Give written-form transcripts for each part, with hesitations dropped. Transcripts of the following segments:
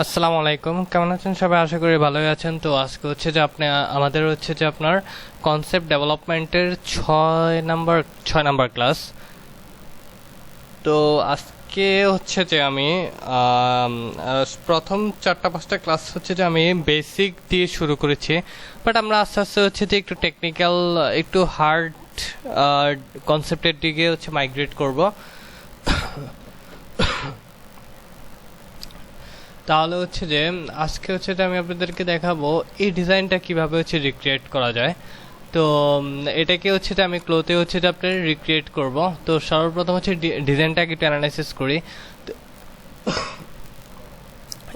আসসালামু আলাইকুম, কেমন আছেন সবাই? আশা করি ভালোই আছেন। তো আজকে হচ্ছে যে আমাদের হচ্ছে যে আপনার কনসেপ্ট ডেভেলপমেন্টের ছয় নাম্বার ক্লাস। তো আজকে হচ্ছে যে আমি প্রথম 4-5টা ক্লাস হচ্ছে যে আমি বেসিক দিয়ে শুরু করেছি, বাট আমরা আস্তে আস্তে হচ্ছে যে একটু টেকনিক্যাল, একটু হার্ড কনসেপ্টের দিকে হচ্ছে মাইগ্রেট করব। তাহলে হচ্ছে যে আজকে হচ্ছে যে আমি আপনাদেরকে দেখাবো এই ডিজাইনটা কিভাবে হচ্ছে রিক্রিয়েট করা যায়। তো এটাকে হচ্ছে যে আমি ক্লোতে হচ্ছে যে আপনার রিক্রিয়েট করব। তো সর্বপ্রথম হচ্ছে ডিজাইনটাকে একটু অ্যানালাইসিস করি। তো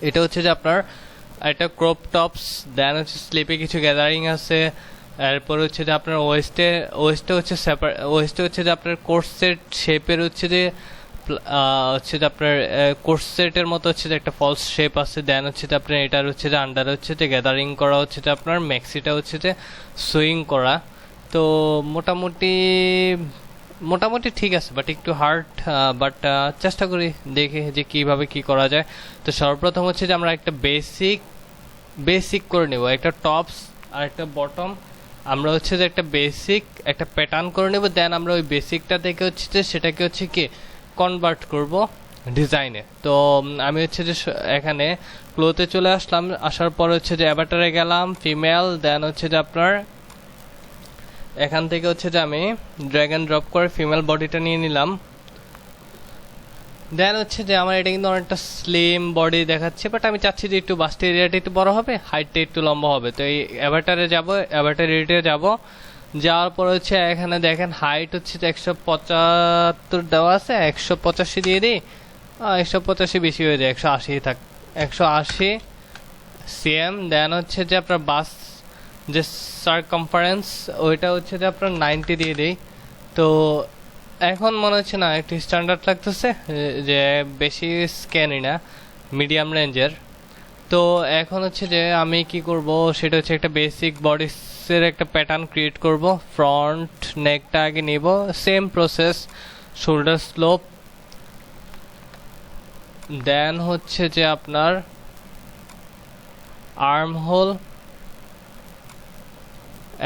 এটা হচ্ছে যে আপনার একটা ক্রপ টপস, দেন হচ্ছে স্লিপে কিছু গ্যাদারিং আছে। এরপর হচ্ছে যে আপনার ওয়েস্টে হচ্ছে যে আপনার কোর্সেট শেপের হচ্ছে যে হচ্ছে যে আপনার কোর্সেটের মতো হচ্ছে যে একটা ফলস শেপ আছে। দেন হচ্ছে যে আপনার এটার হচ্ছে যে আন্ডার হচ্ছে যে গ্যাদারিং করা, হচ্ছে যে আপনার ম্যাক্সিটা হচ্ছে যে সুইং করা। তো মোটামুটি মোটামুটি ঠিক আছে, বাট একটু হার্ড। বাট চেষ্টা করি দেখে যে কিভাবে কি করা যায়। তো সর্বপ্রথম হচ্ছে যে আমরা একটা বেসিক করে নেব, একটা টপস আর একটা বটম। আমরা হচ্ছে যে একটা বেসিক একটা প্যাটার্ন করে নেব। দেন আমরা ওই বেসিকটা থেকে হচ্ছে যে সেটাকে হচ্ছে কি কনভার্ট করব ডিজাইনে। তো আমি হচ্ছে যে এখানে ক্লোতে চলে আসলাম, আসার পর হচ্ছে যে অ্যাভাটারে গেলাম, ফিমেল। দেন হচ্ছে যে আপনার এখান থেকে হচ্ছে যে আমি ড্র্যাগ অ্যান্ড ড্রপ করে ফিমেল বডিটা নিয়ে নিলাম। দেন হচ্ছে যে আমার এটা কিন্তু অনেকটা স্লিম বডি দেখাচ্ছে, বাট আমি চাচ্ছি যে একটু বাস্ট এরিয়াটা একটু বড় হবে, হাইটটা একটু লম্বা হবে। তো এই অ্যাভাটার এরিয়াতে যাব। যাওয়ার পর হচ্ছে এখানে দেখেন হাইট হচ্ছে 175 দেওয়া আছে, 185 দিয়ে দিই। 185 বেশি হয়ে যায়, 180 থাক, 180 সিএম। দেন হচ্ছে যে আপনার বাস যে সারকামফারেন্স, ওইটা হচ্ছে যে আপনার 90 দিয়ে দিই। তো এখন মনে হচ্ছে না, একটু স্ট্যান্ডার্ড লাগতেছে, যে বেশি স্ক্যানই না, মিডিয়াম রেঞ্জের। তো এখন হচ্ছে যে আমি কি করব, সেটা হচ্ছে একটা বেসিক বডিসের একটা প্যাটার্ন ক্রিয়েট করব। ফ্রন্ট নেকটা আগে নিব, সেম প্রসেস, শোল্ডার স্লোপ। দেন হচ্ছে যে আপনার আর্ম হোল।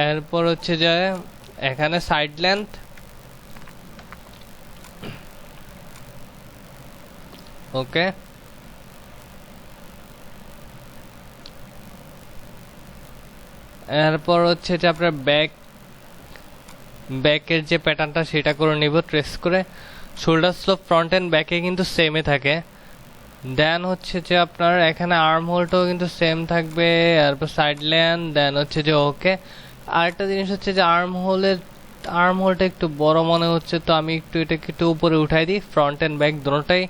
এরপর হচ্ছে যে এখানে সাইড লেন্থ। ওকে, এরপর হচ্ছে যে আপনার ব্যাকের যে প্যাটার্নটা সেটা করে নিব ট্রেস করে। শোল্ডার স্লোপ ফ্রন্ট এন্ড ব্যাকে কিন্তু সেমই থাকে। দেন হচ্ছে যে আপনার এখানে আর্ম হোলটাও কিন্তু সেম থাকবে, এরপর সাইড লেন্থ। দেন হচ্ছে যে ওকে। আরেকটা জিনিস হচ্ছে যে আর্ম হোলটা একটু বড় মনে হচ্ছে, তো আমি এটাকে একটু উপরে উঠাই দিই, ফ্রন্ট এন্ড ব্যাক দুটোটাই।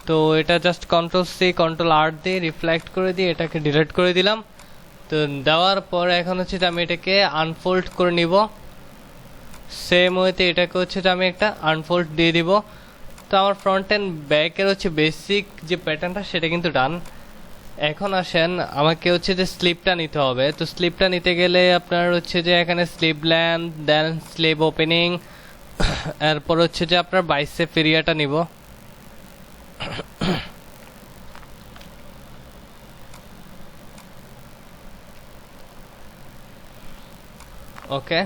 তো এটা জাস্ট কন্ট্রোল-C কন্ট্রোল-R দিয়ে রিফ্লেক্ট করে দিয়ে এটাকে ডিলিট করে দিলাম। তো দেওয়ার পর এখন হচ্ছে যে আমি এটাকে আনফোল্ড করে নিব। সেম ওয়েতে এটাকে হচ্ছে যে আমি একটা আনফোল্ড দিয়ে দিব। তো আমার ফ্রন্ট এন্ড ব্যাকের হচ্ছে বেসিক যে প্যাটার্নটা সেটা কিন্তু ডান। এখন আসেন, আমাকে হচ্ছে যে স্লিপটা নিতে হবে। তো স্লিপটা নিতে গেলে আপনার হচ্ছে যে এখানে স্লিপ লেন্থ, দেন স্লিপ ওপেনিং, এরপর হচ্ছে যে আপনার বাইসেপ এরিয়াটা নিব। ওকে,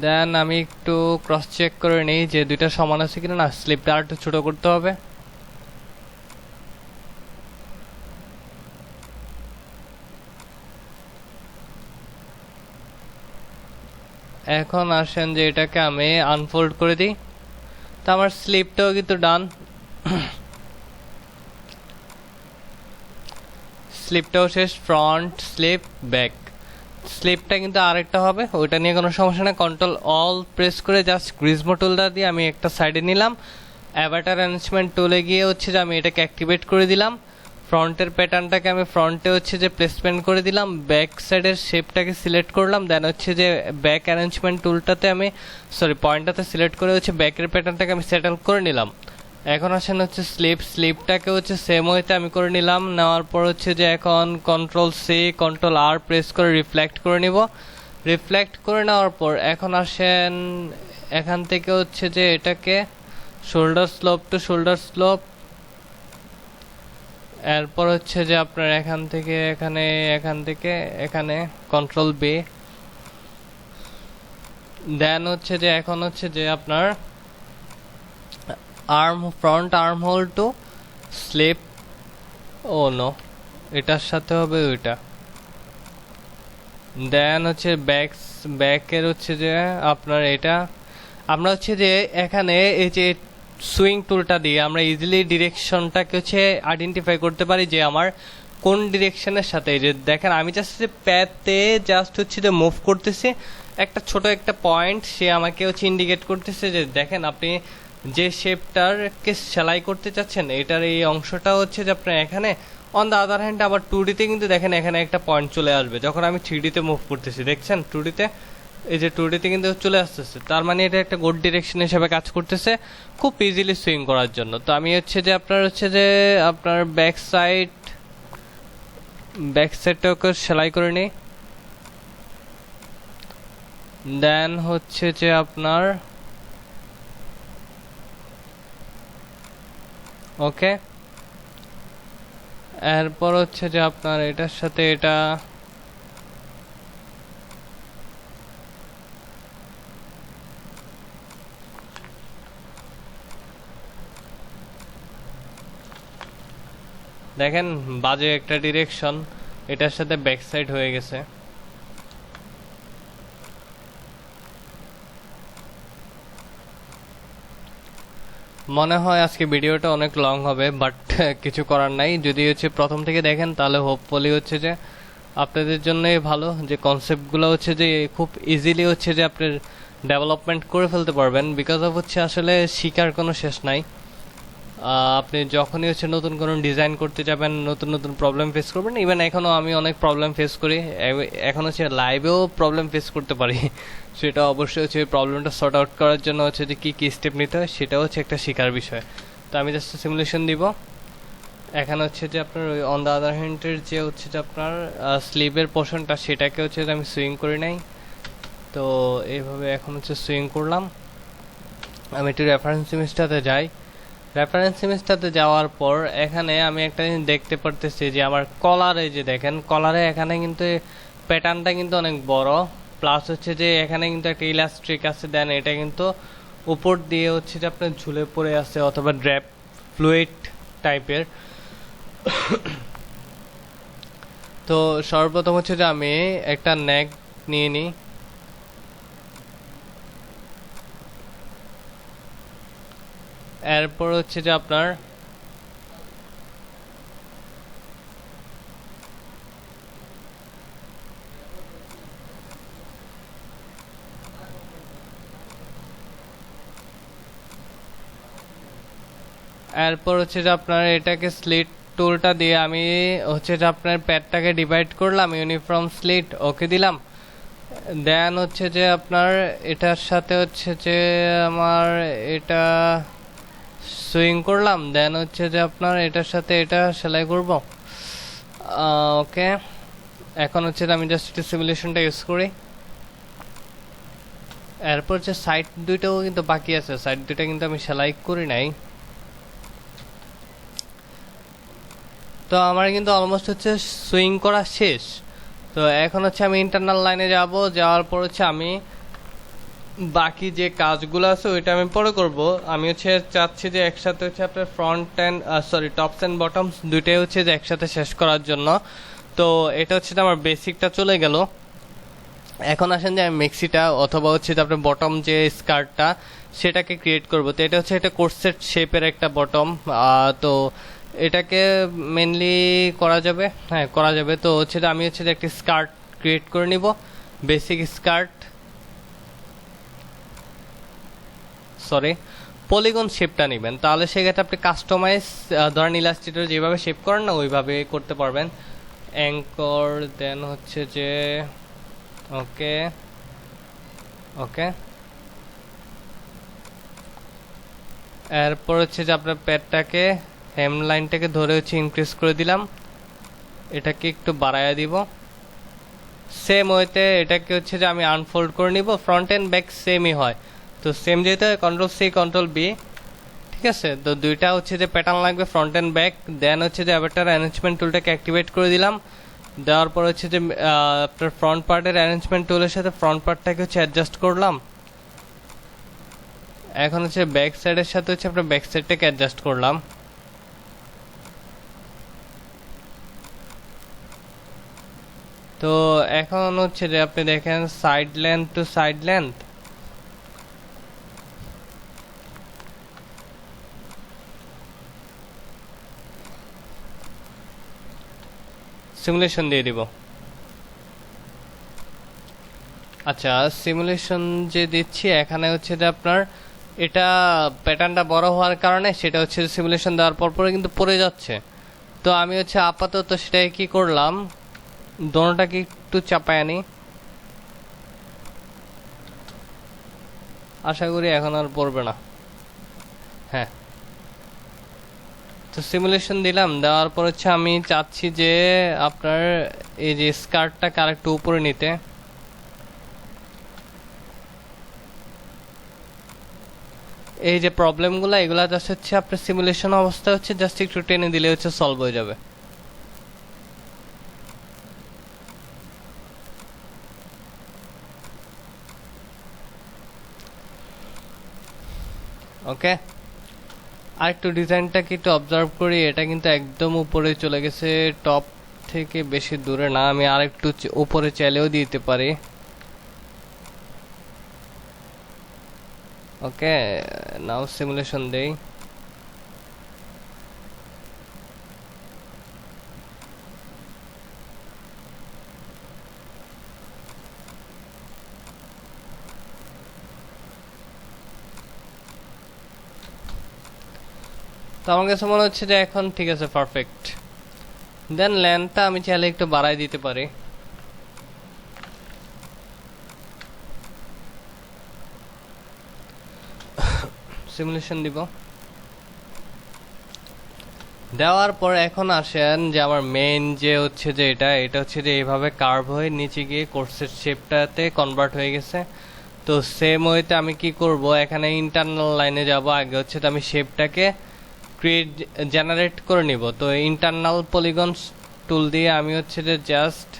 দেন আমি একটু ক্রস চেক করে নিই যে দুইটা সমান আছে কিনা। না, স্লিপটা আর একটু ছোট করতে হবে। এখন আসেন যে এটাকে আমি আনফোল্ড করে দিই। তো আমার স্লিপটাও কিন্তু ডান, স্লিপটাও শেষ। ফ্রন্ট স্লিপ, ব্যাক স্লিপটা কিন্তু আরেকটা হবে, ওইটা নিয়ে কোনো সমস্যা না। কন্ট্রোল-অল প্রেস করে জাস্ট গ্রিজমো টুলটা দিয়ে আমি একটা সাইডে নিলাম। অ্যাভাটার অ্যারেঞ্জমেন্ট টুলে গিয়ে হচ্ছে যে আমি এটাকে অ্যাক্টিভেট করে দিলাম। ফ্রন্টের প্যাটার্নটাকে আমি ফ্রন্টে হচ্ছে যে প্লেসমেন্ট করে দিলাম, ব্যাক সাইডের শেপটাকে সিলেক্ট করলাম। দেন হচ্ছে যে ব্যাক অ্যারেঞ্জমেন্ট টুলটাতে আমি পয়েন্টটাতে সিলেক্ট করে হচ্ছে ব্যাকের প্যাটার্নটাকে আমি সেটেল করে নিলাম। এখন আসেন হচ্ছে স্লিপটাকে হচ্ছে সেম ওয়েতে আমি করে নিলাম। নেওয়ার পর হচ্ছে যে এখন কন্ট্রোল-C কন্ট্রোল-R প্রেস করে রিফ্লেক্ট করে নিব। রিফ্লেক্ট করে নেওয়ার পর এখন আসেন এখান থেকে হচ্ছে যে এটাকে shoulder slope two shoulder slope. এরপর হচ্ছে যে আপনার এখান থেকে এখানে কন্ট্রোল বি। দেন হচ্ছে যে এখন হচ্ছে যে আপনার front arm hole to slip. Oh no, এটার সাথে হবে ওইটা। দেন হচ্ছে ব্যাকের হচ্ছে যে আপনার এটা আমরা হচ্ছে যে এখানে এই যে সুইং টুলটা দিয়ে আমরা ইজিলি ডিরেকশনটাকে হচ্ছে আইডেন্টিফাই করতে পারি যে আমার কোন ডিরেকশনের সাথে। এই যে দেখেন আমি জাস্ট যে প্যাতে জাস্ট হচ্ছে যে মুভ করতেছি, একটা ছোট একটা পয়েন্ট সে আমাকে হচ্ছে ইন্ডিকেট করতেছে যে দেখেন আপনি যে শেপটারকে সেলাই করতে চাচ্ছেন এটার এই অংশটা হচ্ছে যে আপনার এখানে। অন দ্য আদার হ্যান্ড আবার 2D-তে কিন্তু দেখেন এখানে একটা পয়েন্ট চলে আসবে যখন আমি 3D-তে মুভ করতেছি, দেখছেন 2D-তে এই যে 2D-তে কিন্তু চলে আসতেছে, তার মানে এটা একটা গুড ডিরেকশন হিসেবে কাজ করতেছে খুব ইজিলি সুইং করার জন্য। তো আমি হচ্ছে যে আপনার ব্যাক সাইডটাকে সেলাই করে নিই। দেন হচ্ছে যে আপনার ওকে, এরপর হচ্ছে যে আপনার এটার সাথে এটা দেখেন বাজে একটা ডিরেকশন, এটার সাথে ব্যাক সাইড হয়ে গেছে। মনে হয় আজকে ভিডিওটা অনেক লং হবে, বাট কিছু করার নাই। যদি হচ্ছে প্রথম থেকে দেখেন তাহলে হোপফুলি হচ্ছে যে আপনাদের জন্যই ভালো, যে কনসেপ্টগুলো হচ্ছে যে খুব ইজিলি হচ্ছে যে আপনার ডেভেলপমেন্ট করে ফেলতে পারবেন। বিকজ অফ হচ্ছে আসলে শিকার কোনো শেষ নাই। আপনি যখনই হচ্ছে নতুন কোনো ডিজাইন করতে যাবেন নতুন নতুন প্রবলেম ফেস করবেন। ইভেন এখনও আমি অনেক প্রবলেম ফেস করি, এখন হচ্ছে লাইভেও প্রবলেম ফেস করতে পারি। সেটা অবশ্যই হচ্ছে প্রবলেমটা সর্ট আউট করার জন্য হচ্ছে যে কী স্টেপ নিতে হয় সেটা হচ্ছে একটা শেখার বিষয়। তো আমি জাস্ট সিমুলেশন দিব। এখানে হচ্ছে যে আপনার ওই অন দ্য আদার হ্যান্ডের যে হচ্ছে যে আপনার স্লিভের পোর্শনটা সেটাকে হচ্ছে যে আমি সুইং করে নাই। তো এইভাবে এখন হচ্ছে সুইং করলাম। আমি একটু রেফারেন্স ইমেজটাতে যাই। রেফারেন্স ইমেজটাতে যাওয়ার পর এখানে আমি একটা জিনিস দেখতে পারতেছি যে আমার কলারে, যে দেখেন কলারে এখানে কিন্তু প্যাটার্নটা কিন্তু অনেক বড়, প্লাস হচ্ছে যে এখানে কিন্তু একটা ইলাস্ট্রিক আছে। দেন এটা কিন্তু উপর দিয়ে হচ্ছে যে আপনার ঝুলে পড়ে আছে অথবা ড্র্যাপ ফ্লুইড টাইপের। তো সর্বপ্রথম হচ্ছে যে আমি একটা নেক নিয়ে নিই। এরপর হচ্ছে যে আপনার এটাকে স্লিট টুলটা দিয়ে আমি হচ্ছে যে আপনার প্যাডটাকে ডিভাইড করলাম, ইউনিফর্ম স্লিট ওকে দিলাম। দেন হচ্ছে যে আপনার এটার সাথে হচ্ছে যে আমার এটা সুইং করলাম। দেন হচ্ছে যে আপনার এটার সাথে এটা সেলাই করব। ওকে, এখন হচ্ছে আমি জাস্ট একটু সিমুলেশনটা ইউজ করি। এরপর হচ্ছে সাইড দুইটাও কিন্তু বাকি আছে, সাইড দুইটা কিন্তু আমি সেলাই করি নাই। তো আমার কিন্তু অলমোস্ট হচ্ছে সুইং করা শেষ। তো এখন হচ্ছে আমি ইন্টারনাল লাইনে যাব। যাওয়ার পর হচ্ছে আমি বাকি যে কাজগুলো আছে ওইটা আমি পরে করব। আমি হচ্ছে চাচ্ছি যে একসাথে হচ্ছে আপনার front and tops and bottoms দুইটাই হচ্ছে যে একসাথে শেষ করার জন্য। তো এটা হচ্ছে আমার বেসিকটা চলে গেল। এখন আসেন যে আমি মেক্সিটা অথবা হচ্ছে যে আপনার বটম যে স্কার্টটা সেটাকে ক্রিয়েট করব। তো এটা হচ্ছে একটা কোর্সেট শেপের একটা বটম। তো এটাকে মেনলি করা যাবে, হ্যাঁ করা যাবে। তো হচ্ছে যে আমি হচ্ছে যে একটা স্কার্ট ক্রিয়েট করে নিব, বেসিক স্কার্ট, পলিগন শেপটা নেবেন। তাহলে সেক্ষেত্রে আপনি কাস্টমাইজ ধরেন ইলাস্ট্রেটর যেভাবে শেপ করেন না ওইভাবে করতে পারবেন। অ্যাঙ্কর দেন হচ্ছে যে ওকে ওকে, এরপর হচ্ছে যে আপনার প্যাডটাকে হেম লাইনটাকে ধরে হচ্ছে ইনক্রিজ করে দিলাম, এটাকে একটু বাড়াইয়া দিব। সেম ওয়েতে এটাকে হচ্ছে যে আমি আনফোল্ড করে নিব। ফ্রন্ট এন্ড ব্যাক সেমই হয়, তো সেম যেহেতু কন্ট্রোল সি কন্ট্রোল বি। ঠিক আছে। তো দুইটা হচ্ছে যে প্যাটার্ন লাগবে, ফ্রন্ট এন্ড ব্যাক। দেন হচ্ছে যে অ্যাভাটার অ্যারেঞ্জমেন্ট টুলটাকে অ্যাক্টিভেট করে দিলাম। দেওয়ার পর হচ্ছে যে আপনার ফ্রন্ট পার্টের অ্যারেঞ্জমেন্ট টুলের সাথে ফ্রন্ট পার্টটাকে হচ্ছে অ্যাডজাস্ট করলাম। এখন হচ্ছে ব্যাক সাইডের সাথে হচ্ছে আপনার ব্যাক সাইডটাকে অ্যাডজাস্ট করলাম। তো এখন হচ্ছে যে আপনি দেখেন side length to side length, simulation দিয়ে দিব। আচ্ছা, সিমুলেশন যে দিচ্ছি এখানে হচ্ছে যে আপনার এটা প্যাটার্নটা বড় হওয়ার কারণে সেটা হচ্ছে সিমুলেশন দেওয়ার পর পরে কিন্তু পড়ে যাচ্ছে। তো আমি হচ্ছে আপাতত সেটাই কি করলাম, দোনোটাকে একটু চাপায় আনি। আশা করি এখন আর পড়বে না। হ্যাঁ, তো সিমুলেশন দিলাম। দেওয়ার পর হচ্ছে আমি চাচ্ছি যে আপনার এই যে স্কার্টটাকে আরেকটু উপরে নিতে। এই যে প্রবলেমগুলো এগুলা জাস্ট হচ্ছে আপনার সিমুলেশন অবস্থা হচ্ছে জাস্ট একটু টেনে দিলে হচ্ছে সলভ হয়ে যাবে। ওকে, আর একটু ডিজাইনটাকে একটু অবজার্ভ করি। এটা কিন্তু একদম উপরে চলে গেছে, টপ থেকে বেশি দূরে না। আমি আর একটু উপরে চাইলেও দিতে পারি। ওকে, নাও সিমুলেশন দেই। তো আমার কাছে মনে হচ্ছে যে এখন ঠিক আছে, পারফেক্ট। দেন লেন্থটা আমি চাইলে একটু বাড়াই দিতে পারি। সিমুলেশন দিব। দেওয়ার পর এখন আসেন যে আমার মেইন যে হচ্ছে যে এটা হচ্ছে যে এইভাবে কার্ভ হয়ে নিচে গিয়ে কোর্সের শেপটাতে কনভার্ট হয়ে গেছে। তো সেম ওয়েতে আমি কি করব, এখানে ইন্টারনাল লাইনে যাব। আগে হচ্ছে তো আমি শেপটাকে জেনারেট করে নিব। তো ইন্টারনাল পলিগন টুল দিয়ে আমি হচ্ছে যে জাস্ট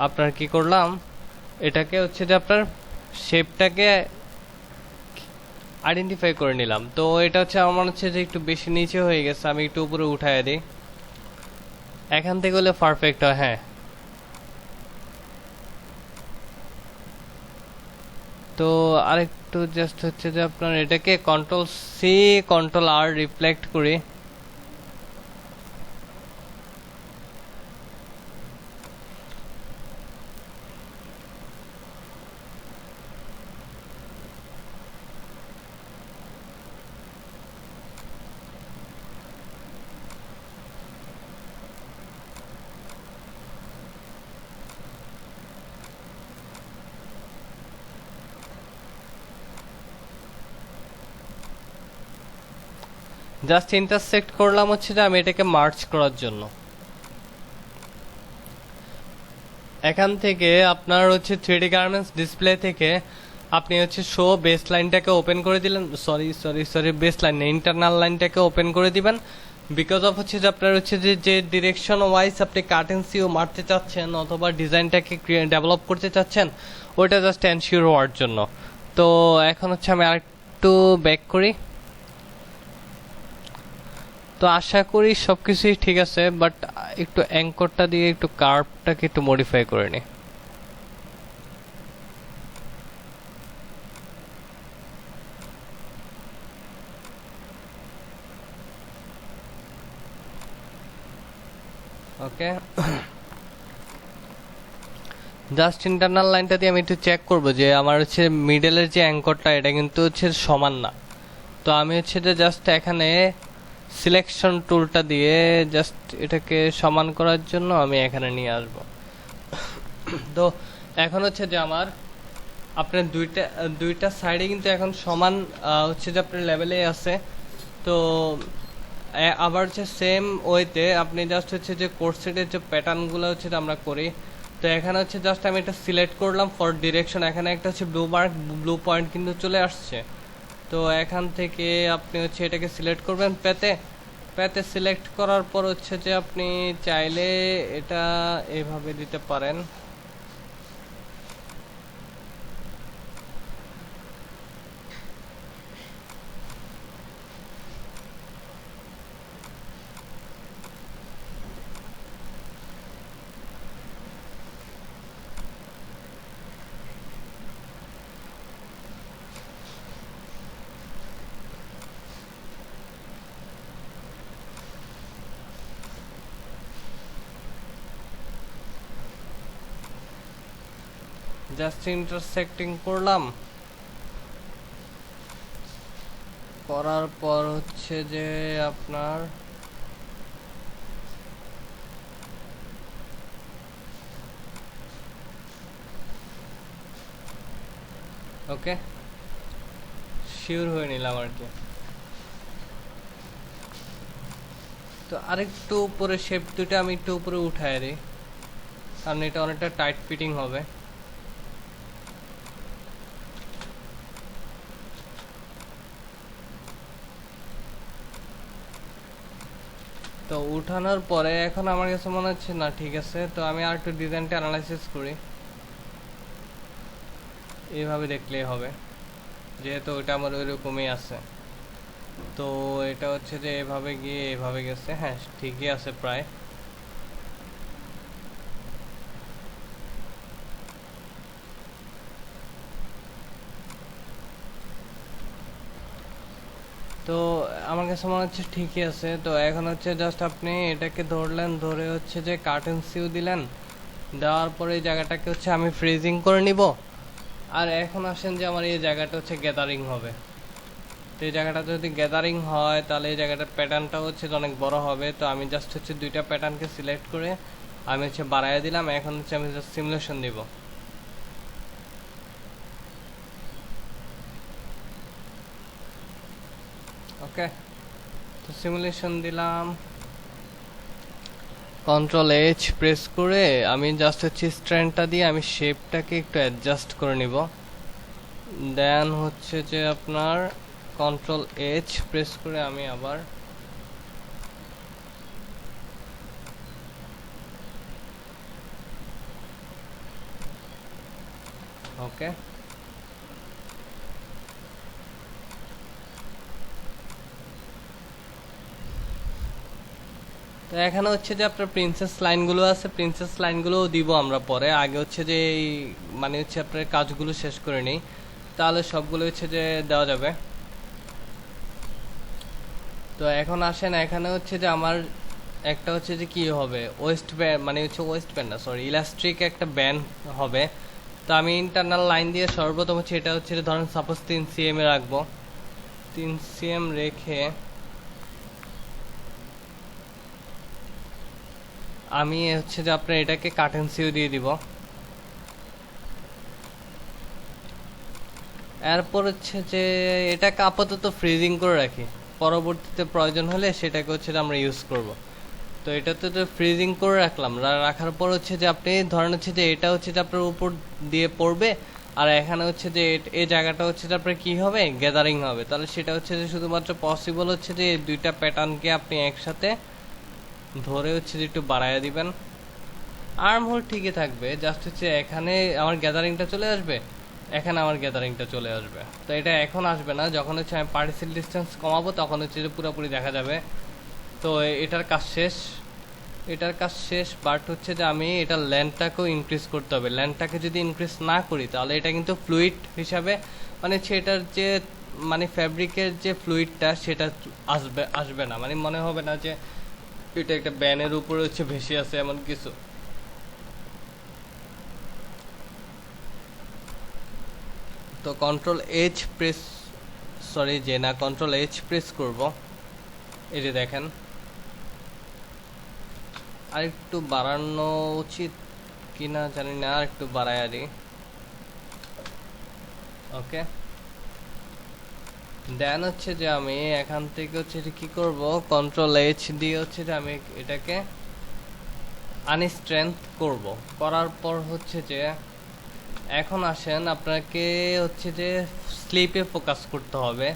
আপনার কি করলাম, এটাকে হচ্ছে যে আপনার শেপটাকে আইডেন্টিফাই করে নিলাম। তো এটা হচ্ছে আমার মনে হচ্ছে যে একটু বেশি নিচে হয়ে গেছে, আমি একটু উপরে উঠায় দিই। এখান থেকে হলে পারফেক্ট হয়। হ্যাঁ, তো আরেকটু জাস্ট হচ্ছে যে আপনার এটাকে কন্ট্রোল সি কন্ট্রোল আর রিফ্লেক্ট করি। জাস্ট ইন্টারসেক্ট করলাম হচ্ছে যে আমি এটাকে মার্চ করার জন্য। এখান থেকে আপনার হচ্ছে 3D গার্মেন্টস ডিসপ্লে থেকে আপনি হচ্ছে শো বেস লাইনটাকে ওপেন করে দিলেন। সরি বেস লাইন না, ইন্টারনাল লাইনটাকে ওপেন করে দিবেন। বিকজ অফ হচ্ছে যে আপনার হচ্ছে যে ডিরেকশন ওয়াইজ আপনি কাটেন্সিও মারতে চাচ্ছেন অথবা ডিজাইনটাকে ডেভেলপ করতে চাচ্ছেন, ওইটা জাস্ট এনশিওর হওয়ার জন্য। তো এখন হচ্ছে আমি আরেকটু ব্যাক করি। তো আশা করি সবকিছুই ঠিক আছে, বাট একটু অ্যাঙ্করটা দিয়ে একটু কার্ভটাকে একটু মডিফাই করে নিই। ওকে, জাস্ট ইন্টারনাল লাইনটা দিয়ে আমি একটু চেক করবো যে আমার হচ্ছে মিডলের যে অ্যাঙ্করটা এটা কিন্তু হচ্ছে সমান না। তো আমি হচ্ছে যে জাস্ট এখানে সিলেকশন টুলটা দিয়ে জাস্ট এটাকে সমান করার জন্য আমি এখানে নিয়ে আসব। তো এখন হচ্ছে যে আমার আপনার দুইটা সাইডে কিন্তু এখন সমান হচ্ছে যে আপনার লেভেলে আছে। তো আবার হচ্ছে সেম ওয়েতে আপনি জাস্ট হচ্ছে যে কোর্সেটের যে প্যাটার্নগুলো হচ্ছে আমরা করি, তো তো এখানে হচ্ছে জাস্ট আমি এটা সিলেক্ট করলাম ফর ডিরেকশন, এখানে একটা হচ্ছে ব্লু মার্ক, ব্লু পয়েন্ট কিন্তু চলে আসছে। তো এখান থেকে আপনি হচ্ছে এটাকে সিলেক্ট করবেন পেতে সিলেক্ট করার পর হচ্ছে যে আপনি চাইলে এটা এইভাবে দিতে পারেন। জাস্ট ইন্টারসেক্টিং করলাম, করার পর হচ্ছে যে আপনার ওকে শিওর হয়ে নিলাম আর কি। তো আরেকটু উপরে শেপ দুটো আমি একটু উপরে উঠায় দিই, কারণ এটা অনেকটা টাইট ফিটিং হবে। তো উঠানোর পরে এখন আমার কাছে মনে হচ্ছে না ঠিক আছে, তো আমি আর একটু ডিজাইনটা অ্যানালাইসিস করি। এইভাবে দেখলেই হবে, যেহেতু ওটা আমার ওইরকমই আছে। তো এটা হচ্ছে যে এভাবে গিয়ে এভাবে গেছে, হ্যাঁ ঠিকই আছে প্রায়। তো আমার কাছে মনে হচ্ছে ঠিকই আছে। তো এখন হচ্ছে জাস্ট আপনি এটাকে ধরলেন, ধরে হচ্ছে যে কার্টেন সিউ দিলেন, দেওয়ার পরে এই জায়গাটাকে হচ্ছে আমি ফ্রিজিং করে নিব। আর এখন আসেন যে আমার এই জায়গাটা হচ্ছে গ্যাদারিং হবে। তো এই জায়গাটা যদি গ্যাদারিং হয় তাহলে এই জায়গাটার প্যাটার্নটা হচ্ছে অনেক বড় হবে। তো আমি জাস্ট হচ্ছে দুইটা প্যাটার্নকে সিলেক্ট করে আমি হচ্ছে বাড়াইয়া দিলাম। এখন হচ্ছে আমি জাস্ট সিমুলেশন দিব। ওকে, তো সিমুলেশন দিলাম, কন্ট্রোল এইচ প্রেস করে আমি জাস্ট হচ্ছে স্ট্র্যান্ডটা দিয়ে আমি শেপটাকে একটু অ্যাডজাস্ট করে নিব। দেন হচ্ছে যে আপনার কন্ট্রোল এইচ প্রেস করে আমি আবার ওকে। তো এখানে হচ্ছে যে আপনার প্রিন্সেস লাইনগুলো আছে, প্রিন্সেস লাইনগুলোও দিব আমরা পরে। আগে হচ্ছে যে এই মানে হচ্ছে আপনার কাজগুলো শেষ করে নিই, তাহলে সবগুলো হচ্ছে যে দেওয়া যাবে। তো এখন আসেন, এখানে হচ্ছে যে আমার একটা হচ্ছে যে কি হবে ওয়েস্ট ব্যান্ড, মানে হচ্ছে ওয়েস্ট ব্যান্ড না সরি ইলাস্ট্রিক একটা ব্যান্ড হবে। তো আমি ইন্টারনাল লাইন দিয়ে সর্বপ্রথম হচ্ছে এটা হচ্ছে ধরেন সাপোজ 3 cm এ রাখবো। 3 cm রেখে আমি হচ্ছে যে আপনার এটাকে কাটেন সিও দিয়ে দিব। এরপর হচ্ছে যে এটাকে আপাতত ফ্রিজিং করে রাখি, পরবর্তীতে প্রয়োজন হলে সেটাকে হচ্ছে আমরা ইউজ করব। তো এটাতে তো ফ্রিজিং করে রাখলাম, রাখার পর হচ্ছে যে আপনি ধরেন হচ্ছে যে এটা হচ্ছে যে আপনার উপর দিয়ে পড়বে, আর এখানে হচ্ছে যে এই জায়গাটা হচ্ছে যে আপনার কি হবে গ্যাদারিং হবে। তাহলে সেটা হচ্ছে যে শুধুমাত্র পসিবল হচ্ছে যে এই দুইটা প্যাটার্নকে আপনি একসাথে ধরে হচ্ছে যে একটু বাড়াইয়া দিবেন। আর্ম হোল ঠিকই থাকবে, জাস্ট হচ্ছে এখানে আমার গ্যাদারিংটা চলে আসবে, এখানে আমার গ্যাদারিংটা চলে আসবে। তো এটা এখন আসবে না, যখন হচ্ছে আমি পার্টিসিল ডিস্টেন্স কমাবো তখন হচ্ছে যে পুরোপুরি দেখা যাবে। তো এটার কাজ শেষ, এটার কাজ শেষ। বাট হচ্ছে যে আমি এটার ল্যান্ডটাকেও ইনক্রিজ করতে হবে। ল্যান্ডটাকে যদি ইনক্রিজ না করি তাহলে এটা কিন্তু ফ্লুইড হিসাবে মানে হচ্ছে এটার যে মানে ফ্যাব্রিকের যে ফ্লুইডটা সেটা আসবে না, মানে মনে হবে না যে এটা একটা ব্যানের উপরে হচ্ছে ভেসে আছে এমন কিছু। তো কন্ট্রোল এইচ প্রেস, সরি যে না কন্ট্রোল এইচ প্রেস করব, এই যে দেখেন আর একটু বাড়ানো উচিত কিনা জানি না, আর একটু বাড়ায় দিই। ওকে, দেন হচ্ছে যে আমি এখান থেকে হচ্ছে যে কি করব কন্ট্রোল এইচ দিয়ে হচ্ছে যে আমি এটাকে আনস্ট্রেংথ করব। করার পর হচ্ছে যে এখন আসেন আপনাকে হচ্ছে যে স্লিপে ফোকাস করতে হবে।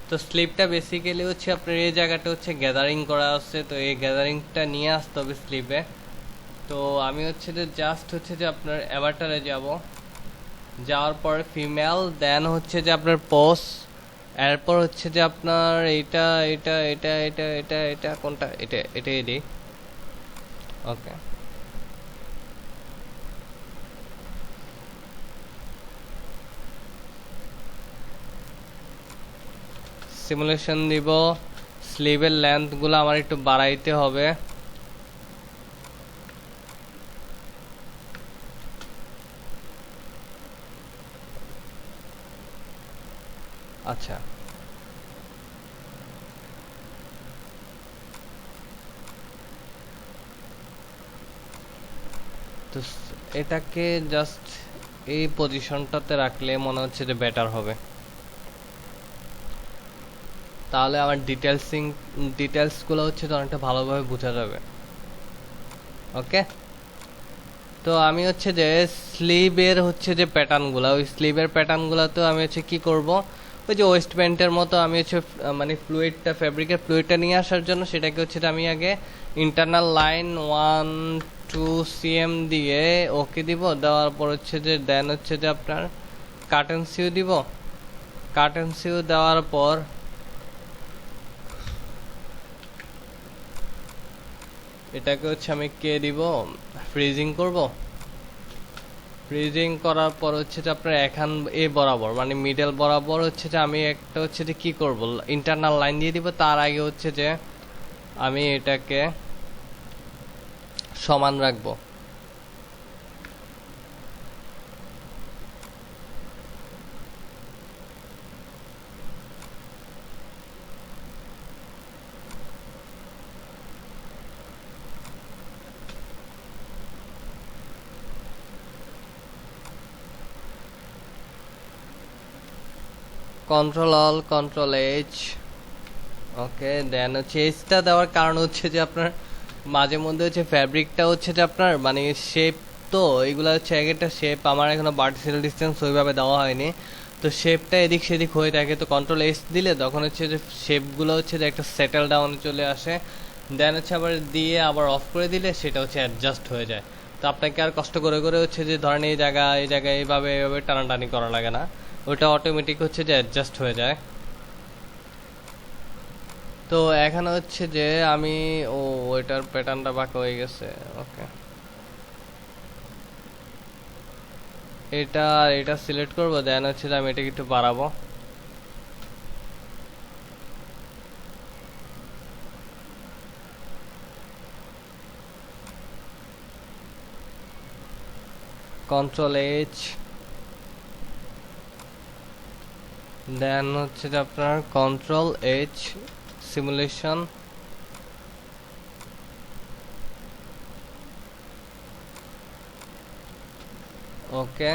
তো স্লিপটা বেসিক্যালি হচ্ছে আপনার এই জায়গাটা হচ্ছে গ্যাদারিং করা আছে, তো এই গ্যাদারিংটা নিয়ে আসতে হবে স্লিপে। তো আমি হচ্ছে যে জাস্ট হচ্ছে যে আপনার অ্যাভাটারে যাব, যাওয়ার পর ফিমেল, দেন হচ্ছে যে আপনার পোস, এরপর হচ্ছে যে আপনার এটা এটা এটা এটা এটা এটা কোনটা, এটা এটাই দিই। ওকে, সিমুলেশন দিব। স্লিভের লেন্থগুলো আমার একটু বাড়াইতে হবে। আচ্ছা, তো এটাকে জাস্ট এই পজিশনটাতে রাখলে মনে হচ্ছে যে বেটার হবে, তাহলে আমার ডিটেলসগুলো হচ্ছে তো অনেকটা ভালোভাবে বোঝা যাবে। ওকে, তো আমি হচ্ছে যে স্লিভের হচ্ছে যে প্যাটার্নগুলো, ওই স্লিভের প্যাটার্নগুলোতে আমি হচ্ছে কি করব, ওই যে ওয়েস্ট ব্যান্ডের মতো আমি হচ্ছে মানে ফ্লুইডটা, ফ্যাব্রিকের ফ্লুইডটা নিয়ে আসার জন্য সেটাকে হচ্ছে যে আমি আগে ইন্টারনাল লাইন 1-2 cm দিয়ে ওকে দিব। দেওয়ার পর হচ্ছে যে দেন হচ্ছে যে আপনার কার্টেন সিউ দিব। কার্টেন সিউ দেওয়ার পর এটাকে হচ্ছে আমি কে দিব, ফ্রিজিং করব। ফ্রিজিং করার পর হচ্ছে যে আপনার এখান এ বরাবর মানে মিডল বরাবর হচ্ছে যে আমি একটা হচ্ছে যে কি করব, ইন্টারনাল লাইন দিয়ে দিব। তার আগে হচ্ছে যে আমি এটাকে সমান রাখবো। কন্ট্রোল-Alt-Control-H। ওকে, দেন হচ্ছে এইচটা দেওয়ার কারণ হচ্ছে যে আপনার মাঝে মধ্যে হচ্ছে ফ্যাব্রিকটা হচ্ছে যে আপনার মানে শেপ, তো এইগুলো হচ্ছে এক একটা শেপ আমার এখনো ভার্টিক্যাল ডিসটেন্স ওইভাবে দেওয়া হয়নি, তো শেপটা এদিক সেদিক হয়ে থাকে। তো কন্ট্রোল-H দিলে তখন হচ্ছে যে শেপগুলো হচ্ছে যে একটা সেটেল ডাউনে চলে আসে। দেন হচ্ছে আবার দিয়ে আবার অফ করে দিলে সেটা হচ্ছে অ্যাডজাস্ট হয়ে যায়। তো আপনাকে আর কষ্ট করে করে হচ্ছে যে ধরেন এই জায়গায় এইভাবে এইভাবে টানাটানি করা লাগে না, ওটা অটোমেটিক হচ্ছে যে অ্যাডজাস্ট হয়ে যায়। তো এখানে হচ্ছে যে আমি ওইটার প্যাটার্নটা বাঁকা হয়ে গেছে। ওকে, এটা এটা সিলেক্ট করব, দেন হচ্ছে যে আমি এটাকে একটু বাড়াবো। Ctrl-H, দেন হচ্ছে যে আপনার Ctrl-H, সিমুলেশন। ওকে,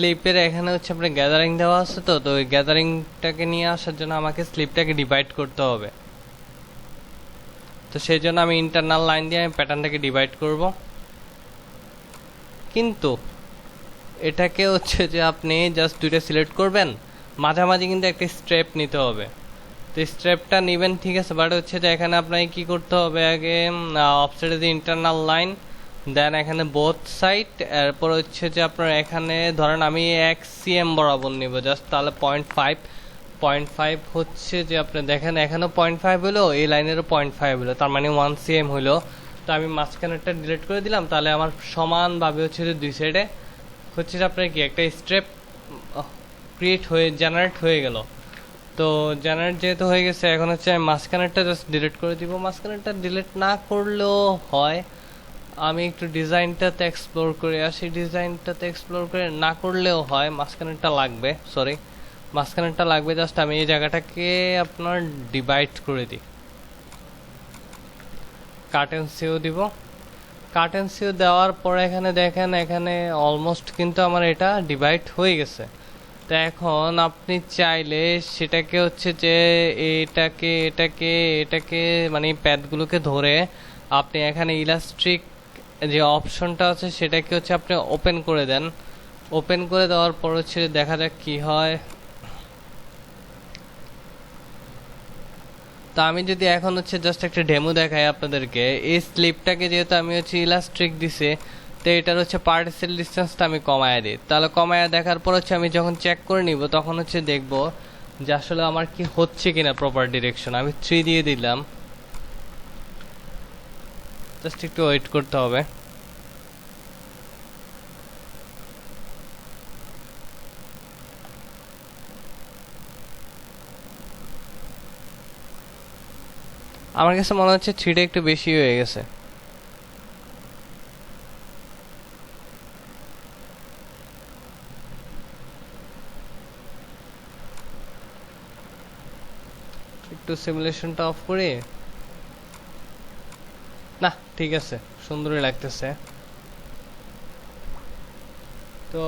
স্লিপের এখানে হচ্ছে আপনার গ্যাদারিং দেওয়া আছে, তো তো ওই গ্যাদারিংটাকে নিয়ে আসার জন্য আমাকে স্লিপটাকে ডিভাইড করতে হবে। তো সেই জন্য আমি ইন্টারনাল লাইন দিয়ে আমি প্যাটার্নটাকে ডিভাইড করব। কিন্তু এটাকে হচ্ছে যে আপনি জাস্ট দুইটা সিলেক্ট করবেন, মাঝামাঝি কিন্তু একটা স্ট্রেপ নিতে হবে। তো স্ট্রেপটা নেবেন ঠিক আছে, বাট হচ্ছে যে এখানে আপনাকে কি করতে হবে, আগে অফসেটে যে ইন্টারনাল লাইন, দেন এখানে বোথ সাইড, এরপর হচ্ছে যে আপনার এখানে ধরেন আমি 1 cm বরাবর নিব জাস্ট, তাহলে 0.5 হচ্ছে যে আপনি দেখেন এখানেও 0.5 হলো, এই লাইনেরও 0.5 হলো, তার মানে 1 cm হলো। তো আমি মাঝখানেরটা ডিলিট করে দিলাম, তাহলে আমার সমানভাবে হচ্ছে যে দুই সাইডে হচ্ছে যে আপনার কি একটা স্ট্রেপ জেনারেট হয়ে গেল। তো জেনারেট যেহেতু হয়ে গেছে, এখন হচ্ছে আমি মাঝখানেরটা জাস্ট ডিলিট করে দিব। মাঝখানেরটা ডিলিট না করলেও হয়, আমি একটু ডিজাইনটাতে এক্সপ্লোর করে আসি। ডিজাইনটাতে এক্সপ্লোর করে না করলেও হয়, মাঝখানেরটা লাগবে, সরি মাঝখানেরটা লাগবে। জাস্ট আমি এই জায়গাটাকে আপনার ডিভাইড করে দিই, কার্টেন্সিও দিব। কার্টেন্সিও দেওয়ার পরে এখানে দেখেন, এখানে অলমোস্ট কিন্তু আমার এটা ডিভাইড হয়ে গেছে। তো এখন আপনি চাইলে সেটাকে হচ্ছে যে এটাকে এটাকে এটাকে মানে প্যাডগুলোকে ধরে আপনি এখানে ইলাস্ট্রিক যে অপশনটা আছে সেটাকে হচ্ছে আপনি ওপেন করে দেন। ওপেন করে দেওয়ার পর হচ্ছে দেখা যাক কি হয়। তো আমি যদি এখন হচ্ছে জাস্ট একটা ডেমো দেখাই আপনাদেরকে, এই স্লিপটাকে যেহেতু আমি হচ্ছে ইলাস্ট্রিক দিছে, তো এটার হচ্ছে পার্টিসেল ডিসটেন্সটা আমি কমায় দিই। তাহলে কমায় দেখার পর হচ্ছে আমি যখন চেক করে নিব তখন হচ্ছে দেখব যে আসলে আমার কি হচ্ছে কিনা প্রপার ডিরেকশন। আমি 3 দিয়ে দিলাম, জাস্ট একটু ওয়েট করতে হবে। আমার কাছে মনে হচ্ছে 3টা একটু বেশি হয়ে গেছে। একটু সিমুলেশনটা অফ করি। না ঠিক আছে, সুন্দরই লাগতেছে। তো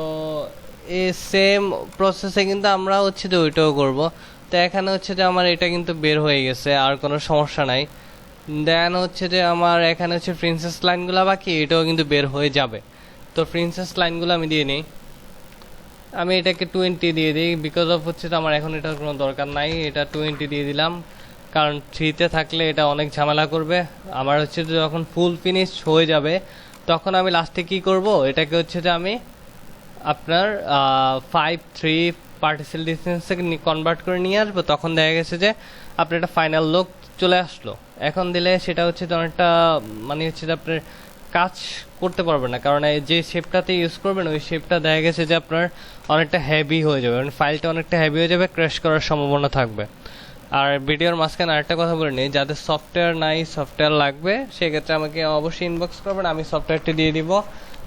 এই সেম প্রসেসে কিন্তু আমরা হচ্ছে যে ওইটাও করব। তো এখানে হচ্ছে যে আমার এটা কিন্তু বের হয়ে গেছে, আর কোনো সমস্যা নাই। দেন হচ্ছে যে আমার এখানে হচ্ছে প্রিন্সেস লাইনগুলো বাকি, এটাও কিন্তু বের হয়ে যাবে। তো প্রিন্সেস লাইনগুলো আমি দিয়ে নিই। আমি এটাকে 20 দিয়ে দিই, বিকজ অফ হচ্ছে তো আমার এখন এটার কোনো দরকার নাই। এটা 20 দিয়ে দিলাম, কারণ 3তে থাকলে এটা অনেক ঝামেলা করবে। আমার হচ্ছে যে যখন ফুল ফিনিশ হয়ে যাবে তখন আমি লাস্টে কি করব, এটাকে হচ্ছে যে আমি আপনার 5-3 পার্টিসেল ডিস্টেন্সকে কনভার্ট করে নিয়ে আসবো। তখন দেখা গেছে যে আপনার একটা ফাইনাল লুক চলে আসলো। এখন দিলে সেটা হচ্ছে যে অনেকটা মানে হচ্ছে যে আপনার কাজ করতে পারবেন না, কারণ যে শেপটাতে ইউজ করবেন ওই শেপটা দেখা গেছে যে আপনার অনেকটা হেভি হয়ে যাবে, মানে ফাইলটা অনেকটা হেভি হয়ে যাবে, ক্র্যাশ করার সম্ভাবনা থাকবে। আর ভিডিওর মাঝখানে আরেকটা কথা বলে নিই, যাদের সফটওয়্যার নাই, সফটওয়্যার লাগবে, সেক্ষেত্রে আমাকে অবশ্যই ইনবক্স করবেন, আমি সফটওয়্যারটি দিয়ে দিব।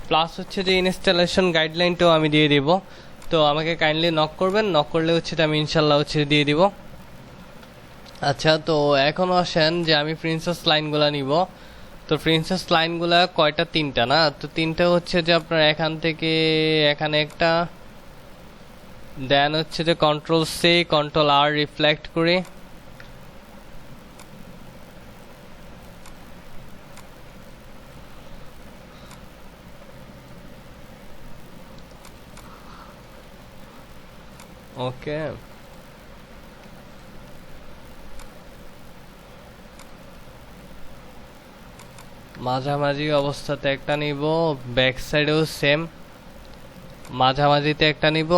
প্লাস হচ্ছে যে ইনস্টলেশন গাইডলাইনটাও আমি দিয়ে দিব। তো আমাকে কাইন্ডলি নক করবেন, নক করলে হচ্ছে আমি ইনশাল্লাহ হচ্ছে দিয়ে দিব। আচ্ছা, তো এখন আসেন যে আমি প্রিন্সেস লাইনগুলো নিব। তো প্রিন্সেস লাইনগুলো কয়টা? 3টা না? তো 3টা হচ্ছে যে আপনার এখান থেকে এখানে একটা, দেন হচ্ছে যে Ctrl+C Ctrl+R রিফ্লেক্ট করি। ওকে, মাঝামাঝি অবস্থাতে একটা নিব, ব্যাক সাইডেও সেম মাঝামাঝিতে একটা নিব।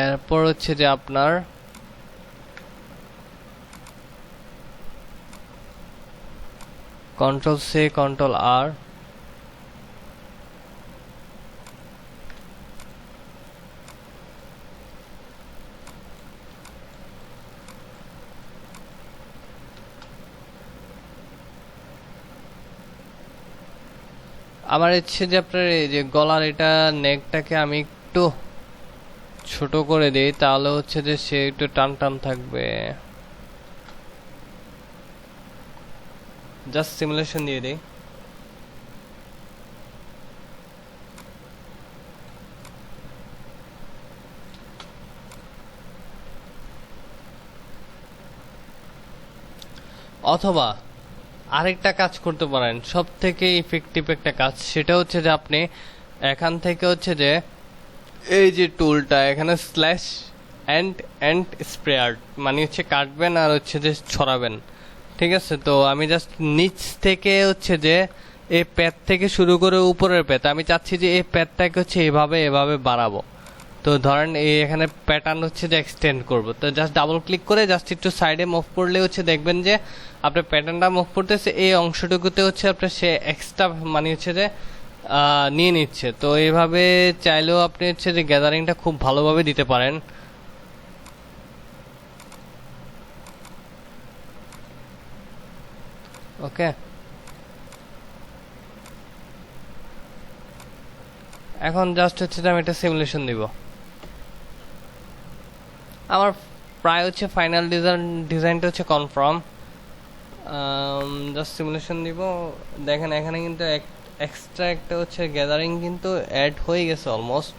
এরপর হচ্ছে যে আপনার Ctrl+C Ctrl+R, আমার ইচ্ছে যে আপনার এই যে গলার এটা নেকটাকে আমি একটু ছোট করে দিই, তাহলে হচ্ছে যে সে একটু টান টান থাকবে। জাস্ট সিমুলেশন দিয়ে দিই। অথবা আরেকটা কাজ করতে পারেন, সব থেকে ইফেক্টিভ একটা কাজ, সেটা হচ্ছে যে আপনি এখান থেকে হচ্ছে যে এই যে টুলটা এখানে স্ল্যাশ এন্ড স্প্রেয়ার মানে হচ্ছে কাটবেন আর হচ্ছে যে ছড়াবেন। ঠিক আছে, তো আমি জাস্ট নিচ থেকে হচ্ছে যে এই প্যাড থেকে শুরু করে উপরের প্যাড, আমি চাচ্ছি যে এই প্যাডটাকে হচ্ছে এভাবে এভাবে বাড়াবো। তো ধরেন এই এখানে প্যাটার্ন হচ্ছে যে এক্সটেন্ড করব, তো জাস্ট ডাবল ক্লিক করে জাস্ট একটু সাইডে মুভ করলে হচ্ছে দেখবেন যে আপনার প্যাটার্নটা মুভ করতেছে, এই অংশটুকুতে হচ্ছে আপনার সে এক্সট্রা মানে হচ্ছে যে নিয়ে নিচ্ছে। তো এইভাবে চাইলেও আপনি হচ্ছে যে গ্যাদারিংটা খুব ভালোভাবে দিতে পারেন। ওকে, এখন জাস্ট হচ্ছে যে আমি একটা সিমুলেশন দিব। আমার প্রায় হচ্ছে ফাইনাল ডিজাইনটা হচ্ছে কনফার্ম। জাস্ট সিমুলেশন দিব। দেখেন এখানে কিন্তু এক্সট্রা একটা হচ্ছে গ্যাদারিং কিন্তু অ্যাড হয়ে গেছে অলমোস্ট।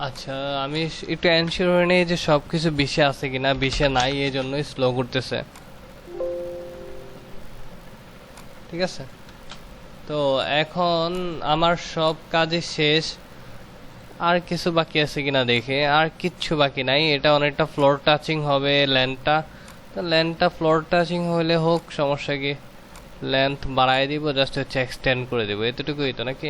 আচ্ছা, আমি একটু এনশিওর হয়ে নেই যে সব কিছু বিষে আছে কিনা। বিষে নাই, এই জন্যই স্লো করতেছে। ঠিক আছে, তো এখন আমার সব কাজই শেষ। আর কিছু বাকি আছে কিনা দেখে, আর কিচ্ছু বাকি নাই। এটা অনেকটা ফ্লোর টাচিং হবে ল্যান্ডটা। তো ল্যান্ডটা ফ্লোর টাচিং হলে হোক, সমস্যা কি। লেন্থ বাড়াই দিব, জাস্ট হচ্ছে এক্সটেন্ড করে দেবো, এতটুকুই তো নাকি।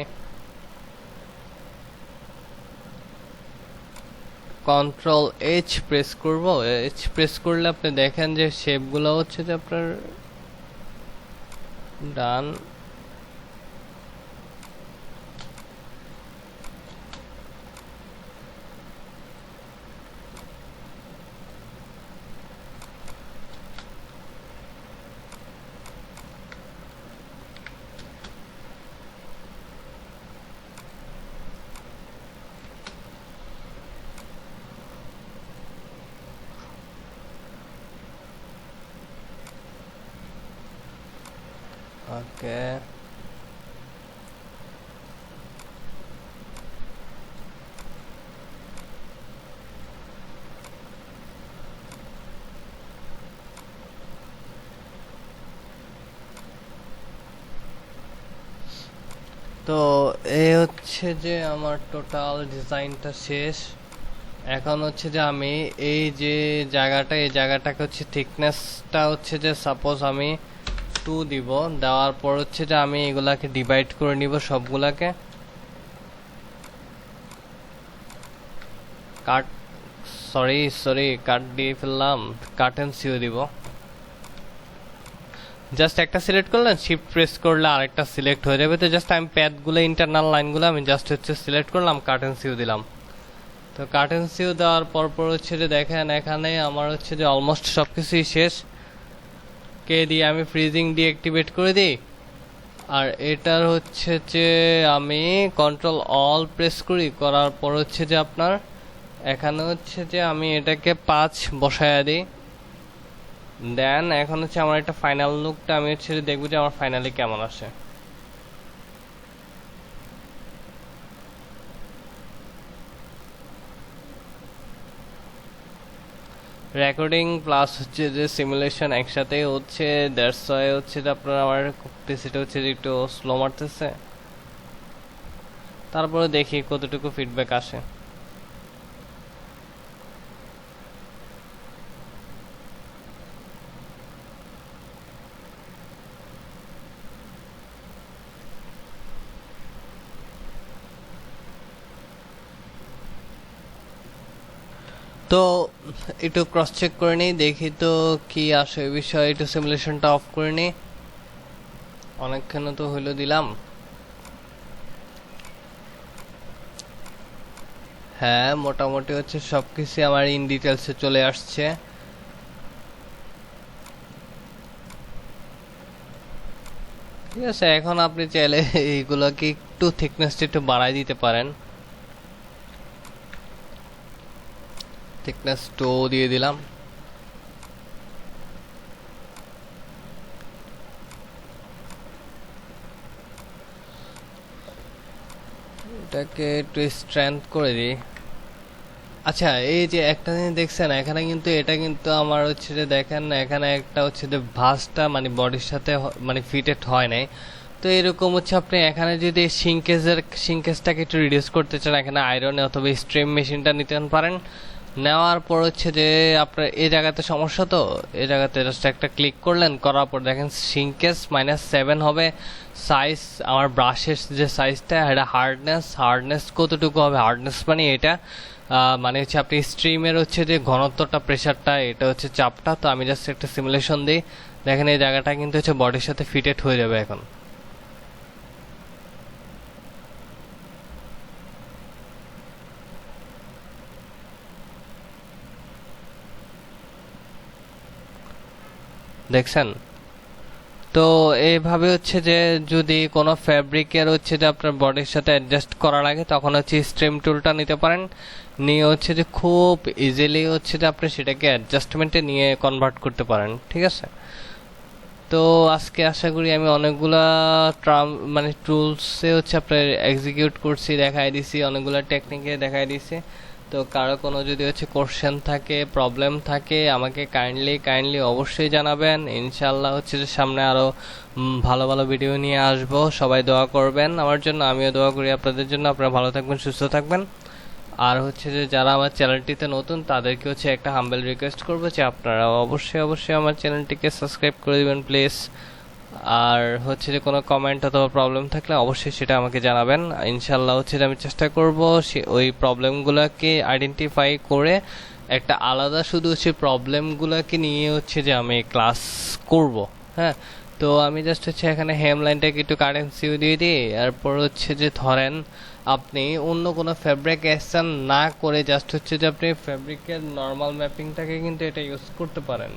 কন্ট্রোল এইচ প্রেস করব। এইচ প্রেস করলে আপনি দেখেন যে শেপগুলো হচ্ছে যে আপনার ডান। ওকে, তো এই হচ্ছে যে আমার টোটাল ডিজাইনটা শেষ। এখন হচ্ছে যে আমি এই যে জায়গাটা, এই জায়গাটাকে হচ্ছে থিকনেসটা হচ্ছে যে সাপোজ আমি 2 দিব। দেওয়ার পর হচ্ছে যে আমি এগুলাকে ডিভাইড করে নিব সবগুলাকে। কাট সরি কাট দিয়ে ফেললাম। কাট এন্ড সিও দিব। জাস্ট একটা সিলেক্ট করলেন, শিফট প্রেস করলে আরেকটা সিলেক্ট হয়ে যাবে। তো জাস্ট আমি প্যাথগুলো, ইন্টারনাল লাইনগুলো আমি জাস্ট হচ্ছে সিলেক্ট করলাম, কাট এন্ড সিও দিলাম। তো কাট এন্ড সিও দেওয়ার পর হচ্ছে যে দেখেন এখানে আমার হচ্ছে যে অলমোস্ট সব কিছুই শেষ। কে দিয়ে আমি ফ্রিজিং ডিঅ্যাক্টিভেট করে দিই। আর এটার হচ্ছে যে আমি কন্ট্রোল অল প্রেস করি, করার পর হচ্ছে যে আপনার এখানে হচ্ছে যে আমি এটাকে 5 বসায়া দিই। দেন এখন হচ্ছে আমার একটা ফাইনাল লুকটা আমি হচ্ছে যে দেখবো যে আমার ফাইনালি কেমন আসে। রেকর্ডিং প্লাস হচ্ছে যে সিমুলেশন একসাথে হচ্ছে, দ্যাটস ওয়াই হচ্ছে যে আপনার আমার পিসিটা হচ্ছে যে একটু স্লো মারতেছে। তারপরে দেখি কতটুকু ফিডব্যাক আসে। তো একটু ক্রস চেক করে নিই, দেখি তো কি আসে বিষয়। একটু সিমুলেশনটা অফ করে নিই। অনেকক্ষণ তো হইলো দিলাম। হ্যাঁ, মোটামুটি হচ্ছে সবকিছু আমার ইন ডিটেলসে চলে আসছে। ঠিক আছে, এখন আপনি চাইলে এইগুলোকে একটু থিকনেসটা একটু বাড়াই দিতে পারেন। থিকনেস 2 দিয়ে দিলাম। এটাকে একটু স্ট্রেংথ করে দিই। আচ্ছা, এই যে একটা জিনিস দেখছেন এখানে, কিন্তু এটা কিন্তু আমার হচ্ছে যে দেখেন এখানে একটা হচ্ছে যে ভাঁজটা মানে বডির সাথে মানে ফিটেড হয় নাই। তো এরকম হচ্ছে আপনি এখানে যদি সিঙ্কেজটাকে একটু রিডিউস করতে চান, এখানে আয়রনে অথবা স্ট্রিম মেশিনটা নিতে পারেন। নেওয়ার পর হচ্ছে যে আপনার এই জায়গাতে সমস্যা, তো এই জায়গাতে জাস্ট একটা ক্লিক করলেন, করার পর দেখেন সিঙ্কেজ -7 হবে। সাইজ আমার ব্রাশের যে সাইজটা, এটা হার্ডনেস কতটুকু হবে। হার্ডনেস মানে এটা মানে হচ্ছে আপনি স্ট্রিমের হচ্ছে যে ঘনত্বটা, প্রেশারটা, এটা হচ্ছে চাপটা। তো আমি জাস্ট একটা সিমুলেশন দিই। দেখেন এই জায়গাটা কিন্তু হচ্ছে বডির সাথে ফিটেড হয়ে যাবে এখন। দেখছেন? তো এইভাবে হচ্ছে যে যদি কোনো ফ্যাব্রিকের হচ্ছে যে আপনার বডির সাথে অ্যাডজাস্ট করা লাগে তখন হচ্ছে স্ট্রিম টুলটা নিতে পারেন, নিয়ে হচ্ছে যে খুব ইজিলি হচ্ছে যে আপনি সেটাকে অ্যাডজাস্টমেন্টে নিয়ে কনভার্ট করতে পারেন। ঠিক আছে, তো আজকে আশা করি আমি অনেকগুলা মানে টুলসে হচ্ছে আপনার এক্সিকিউট করছি, দেখাই দিছি, অনেকগুলা টেকনিকে দেখাই দিছি। তো কারো কোনো যদি হচ্ছে কোশ্চেন থাকে, প্রবলেম থাকে, আমাকে কাইন্ডলি অবশ্যই জানাবেন। ইনশাল্লাহ হচ্ছে যে সামনে আরো ভালো ভালো ভিডিও নিয়ে আসবো। সবাই দোয়া করবেন আমার জন্য, আমিও দোয়া করি আপনাদের জন্য। আপনারা ভালো থাকবেন, সুস্থ থাকবেন। আর হচ্ছে যে যারা আমার চ্যানেলটিতে নতুন তাদেরকে হচ্ছে একটা হাম্বল রিকোয়েস্ট করবো যে আপনারা অবশ্যই আমার চ্যানেলটিকে সাবস্ক্রাইব করে দিবেন প্লিজ। আর হচ্ছে যে কোনো কমেন্ট অথবা প্রবলেম থাকলে অবশ্যই সেটা আমাকে জানাবেন। ইনশাল্লাহ হচ্ছে যে আমি চেষ্টা করব ওই প্রবলেমগুলোকে আইডেন্টিফাই করে একটা আলাদা শুধু হচ্ছে প্রবলেমগুলোকে নিয়ে হচ্ছে যে আমি ক্লাস করব। হ্যাঁ, তো আমি জাস্ট হচ্ছে এখানে হেমলাইনটাকে একটু কারেন্সিও দিয়ে দিই। এরপর হচ্ছে যে ধরেন আপনি অন্য কোনো ফ্যাব্রিক অ্যাকশন না করে জাস্ট হচ্ছে যে আপনি ফ্যাব্রিকের নর্মাল ম্যাপিংটাকে কিন্তু এটা ইউজ করতে পারেন।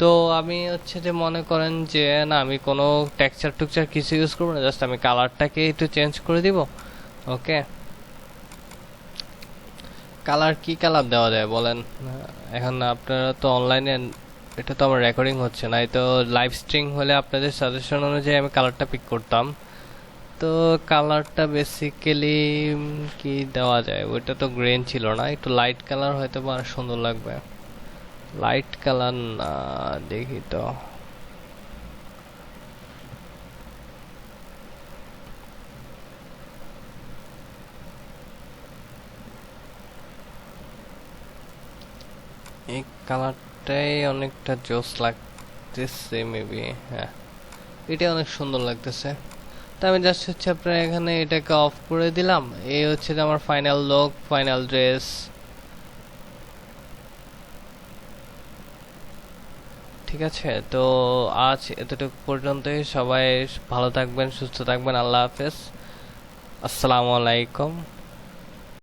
তো আমি হচ্ছে যে মনে করেন যে না, আমি কোনো টেক্সচার টুকচার কিছু ইউজ করবো না, জাস্ট আমি কালারটাকে একটু চেঞ্জ করে দিব। ওকে, কালার কি কালার দেওয়া যায় বলেন? এখন আপনারা তো অনলাইনে, এটা তো আমার রেকর্ডিং হচ্ছে না, তো লাইভ স্ট্রিম হলে আপনাদের সাজেশন অনুযায়ী আমি কালারটা পিক করতাম। তো কালারটা বেসিক্যালি কি দেওয়া যায়, ওইটা তো গ্রেন ছিল না, একটু লাইট কালার হয়তো বা সুন্দর লাগবে। লাইট কালার না, দেখি তো। এই কালারটাই অনেকটা জোস লাগতেছে মেবি। হ্যাঁ, এটা অনেক সুন্দর লাগতেছে। তো আমি জাস্ট হচ্ছে আপনার এখানে এটাকে অফ করে দিলাম। এই হচ্ছে যে আমার ফাইনাল লুক, ফাইনাল ড্রেস। ঠিক আছে, তো আজ এতটুকু পর্যন্তই। সবাই ভালো থাকবেন, সুস্থ থাকবেন। আল্লাহ হাফেজ, আসসালামু আলাইকুম।